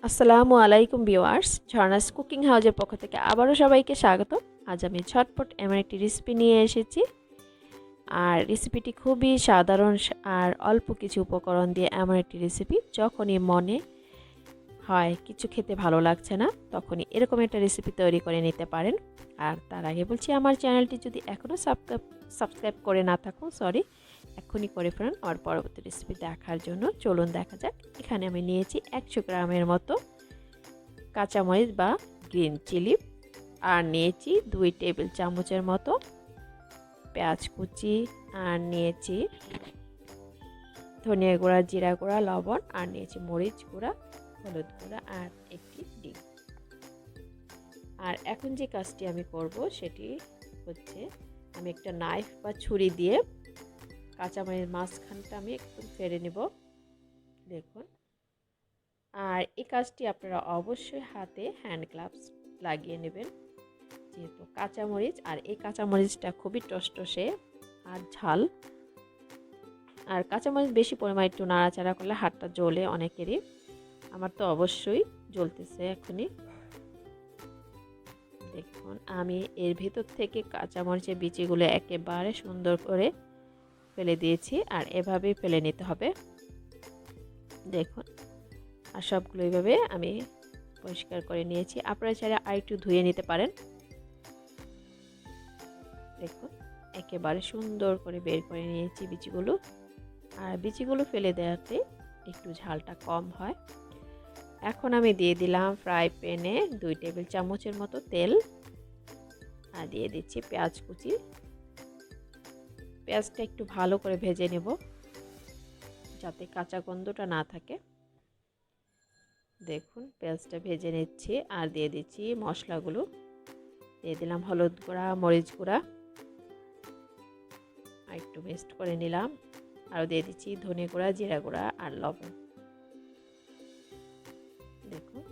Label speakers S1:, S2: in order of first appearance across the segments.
S1: আসসালামু আলাইকুম viewers, ঝর্ণাস cooking হাউজের পক্ষ থেকে আবারও সবাইকে স্বাগত। আজ আমি ঝটপট এমন একটি রেসিপি নিয়ে এসেছি। আর রেসিপিটি খুবই সাধারণ আর অল্প কিছু উপকরণ দিয়ে এমন একটি রেসিপি, যখনই মনে হয় কিছু খেতে ভালো লাগছে না তখনই এরকম একটা রেসিপি তৈরি করে নিতে পারেন। আর তার আগে বলছি, আমার চ্যানেলটি যদি এখনও সাবস্ক্রাইব করে না থাকুন, এক্ষুনি করে ফেলুন আমার পরবর্তী রেসিপি দেখার জন্য। চলুন দেখা যাক। এখানে আমি নিয়েছি 100 গ্রামের মতো কাঁচামরিচ বা গ্রিন চিলি, আর নিয়েছি 2 টেবিল চামচের মতো পেঁয়াজ কুচি, আর নিয়েছি ধনিয়া গুঁড়া, জিরা গুঁড়া, লবণ, আর নিয়েছি মরিচ গুঁড়া, হলুদ গুঁড়া, আর একটি ডিম। আর এখন যে কাজটি আমি করব সেটি হচ্ছে, আমি একটা নাইফ বা ছুরি দিয়ে কাঁচামরিচ মাঝখানটা আমি একটু ফেড়ে নেব, দেখুন। আর এই কাজটি আপনারা অবশ্যই হাতে হ্যান্ড গ্লাভস লাগিয়ে নেবেন, যেহেতু কাঁচামরিচ, আর এই কাঁচামরিচটা খুবই টসটসে আর ঝাল। আর কাঁচামরিচ বেশি পরিমাণে একটু নাড়াচাড়া করলে হাতটা জ্বলে অনেকেরই, আমার তো অবশ্যই জ্বলতেছে এখনই। দেখুন, আমি এর ভিতর থেকে কাঁচামরিচের বিচিগুলো একেবারে সুন্দর করে ফেলে দিয়েছি, আর এভাবেই ফেলে নিতে হবে, দেখুন। আর সবগুলো এইভাবে আমি পরিষ্কার করে নিয়েছি। আপনারা চাইলে আরেকটু ধুয়ে নিতে পারেন। দেখুন, একেবারে সুন্দর করে বের করে নিয়েছি বিচিগুলো। আর বিচিগুলো ফেলে দেওয়াতে একটু ঝালটা কম হয়। এখন আমি দিয়ে দিলাম ফ্রাই প্যানে 2 টেবিল চামচের মতো তেল, আর দিয়ে দিচ্ছি পেঁয়াজ কুচি। পেঁয়াজটা একটু ভালো করে ভেজে নেব, যাতে কাঁচা গন্ধটা না থাকে। দেখুন, পেঁয়াজটা ভেজে নিচ্ছি, আর দিয়ে দিচ্ছি মশলাগুলো। দিয়ে দিলাম হলুদ গুঁড়া, মরিচ গুঁড়া, আর একটু মিক্সড করে নিলাম। আর দিয়ে দিচ্ছি ধনে গুঁড়া, জিরা গুঁড়া, আর লবণ। দেখুন,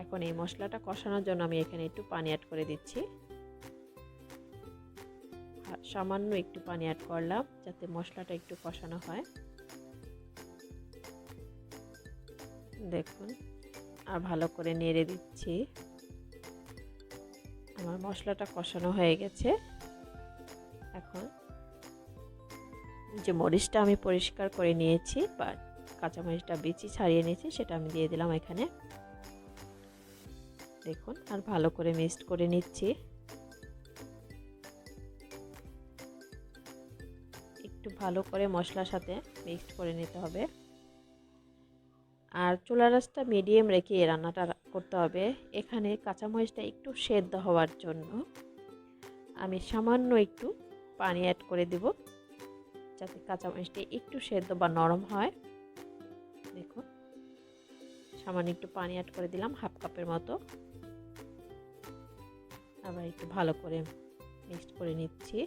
S1: এখন এই মশলাটা কষানোর জন্য আমি এখানে একটু পানি অ্যাড করে দিচ্ছি। সামান্য একটু পানি অ্যাড করলাম, যাতে মশলাটা একটু কষানো হয়। দেখুন, আর ভালো করে নেড়ে দিচ্ছি। আমার মশলাটা কষানো হয়ে গেছে। এখন যে মরিচটা আমি পরিষ্কার করে নিয়েছি, বা কাঁচামরিচটা বিচি ছাড়িয়ে নিয়েছি, সেটা আমি দিয়ে দিলাম এখানে। দেখুন, আর ভালো করে মিক্সড করে নিচ্ছি। একটু ভালো করে মশলার সাথে মিক্সড করে নিতে হবে। আর চুলার আঁচটা মিডিয়াম রেখে এই রান্নাটা করতে হবে। এখানে কাঁচামরিচটা একটু সেদ্ধ হওয়ার জন্য আমি সামান্য একটু পানি অ্যাড করে দেব, যাতে কাঁচামরিচটা একটু সেদ্ধ বা নরম হয়। দেখুন, সামান্য একটু পানি অ্যাড করে দিলাম, হাফ কাপের মতো। আবার একটু ভালো করে মিক্সড করে নিচ্ছি।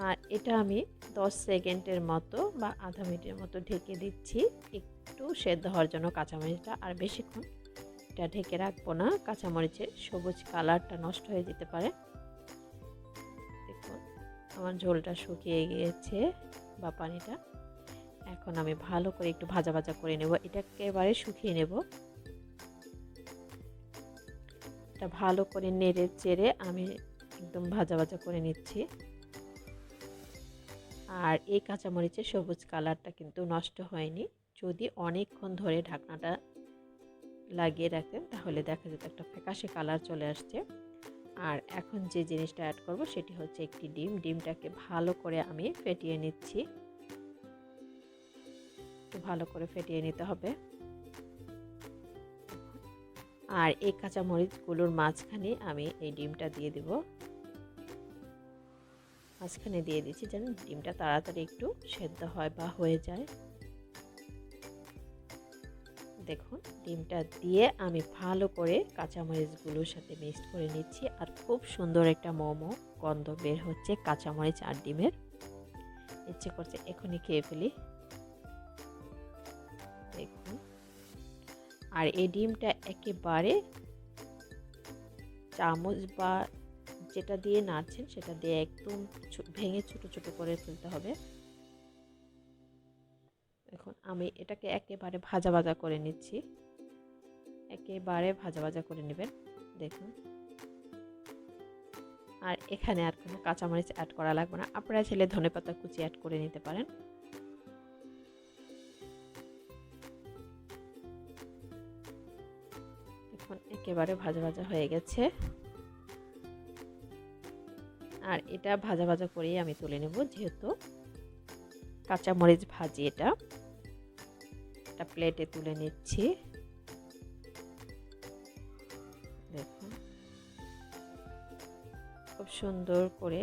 S1: আর এটা আমি 10 সেকেন্ডের মতো বা আধা মিনিটের মতো ঢেকে দিচ্ছি, একটু সেদ্ধ হওয়ার জন্য কাঁচামরিচটা। আর বেশিক্ষণ এটা ঢেকে রাখবো না, কাঁচামরিচের সবুজ কালারটা নষ্ট হয়ে যেতে পারে। দেখুন, আমার ঝোলটা শুকিয়ে গিয়েছে, বা পানিটা। এখন আমি ভালো করে একটু ভাজা ভাজা করে নেব, এটা একেবারে শুকিয়ে নেব। এটা ভালো করে নেড়ে চেড়ে আমি একদম ভাজা ভাজা করে নিচ্ছি। আর এই কাঁচামরিচের সবুজ কালারটা কিন্তু নষ্ট হয়নি। যদি অনেকক্ষণ ধরে ঢাকনাটা লাগিয়ে রাখেন, তাহলে দেখা যেত একটা ফ্যাকাশে কালার চলে আসছে। আর এখন যে জিনিসটা অ্যাড করব সেটি হচ্ছে একটি ডিম। ডিমটাকে ভালো করে আমি ফেটিয়ে নিচ্ছি, একটু ভালো করে ফেটিয়ে নিতে হবে। আর এই কাঁচামরিচগুলোর মাঝখানে আমি এই ডিমটা দিয়ে দেব, মাঝখানে দিয়ে দিচ্ছি, যেন ডিমটা তাড়াতাড়ি একটু সেদ্ধ হয় বা হয়ে যায়। দেখুন, ডিমটা দিয়ে আমি ভালো করে কাঁচামরিচগুলোর সাথে মিক্সড করে নিচ্ছি। আর খুব সুন্দর একটা মোমো গন্ধ বের হচ্ছে কাঁচামরিচ আর ডিমের। ইচ্ছে করছে এখনই খেয়ে ফেলি। দেখুন, আর এই ডিমটা একেবারে চামচ বা যেটা দিয়ে নাড়ছেন সেটা দিয়ে একদম ভেঙে ছোট ছোট করে ফেলতে হবে। দেখুন আমি এটাকে একেবারে ভাজা ভাজা করে নিচ্ছি, একেবারে ভাজা ভাজা করে নেবেন। দেখুন, আর এখানে আর কোনো কাঁচামরিচ অ্যাড করা লাগবে না, আপনারা চাইলে ধনেপাতা কুচি অ্যাড করে নিতে পারেন। দেখুন একেবারে ভাজা ভাজা হয়ে গেছে, আর এটা ভাজা ভাজা করেই আমি তুলে নেব, যেহেতু কাঁচামরিচ ভাজি। এটা প্লেটে তুলে নিচ্ছি। দেখুন খুব সুন্দর করে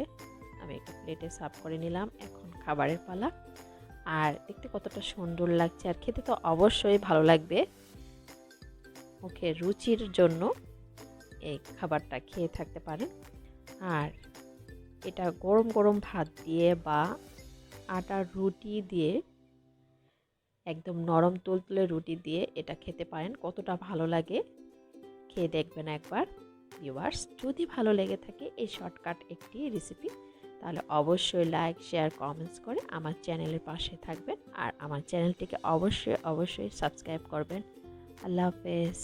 S1: আমি একটা প্লেটে সার্ভ করে নিলাম। এখন খাবারের পালা। আর দেখতে কতটা সুন্দর লাগছে, আর খেতে তো অবশ্যই ভালো লাগবে। মুখে রুচির জন্য এই খাবারটা খেয়ে থাকতে পারেন। আর এটা গরম গরম ভাত দিয়ে বা আটার রুটি দিয়ে, একদম নরম তুলতুলে রুটি দিয়ে এটা খেতে পারেন। কতটা ভালো লাগে খেয়ে দেখবেন একবার ভিউয়ার্স। যদি ভালো লেগে থাকে এই শর্টকাট একটি রেসিপি, তাহলে অবশ্যই লাইক, শেয়ার, কমেন্টস করে আমার চ্যানেলের পাশে থাকবেন। আর আমার চ্যানেলটিকে অবশ্যই সাবস্ক্রাইব করবেন। আল্লাহ হাফেজ।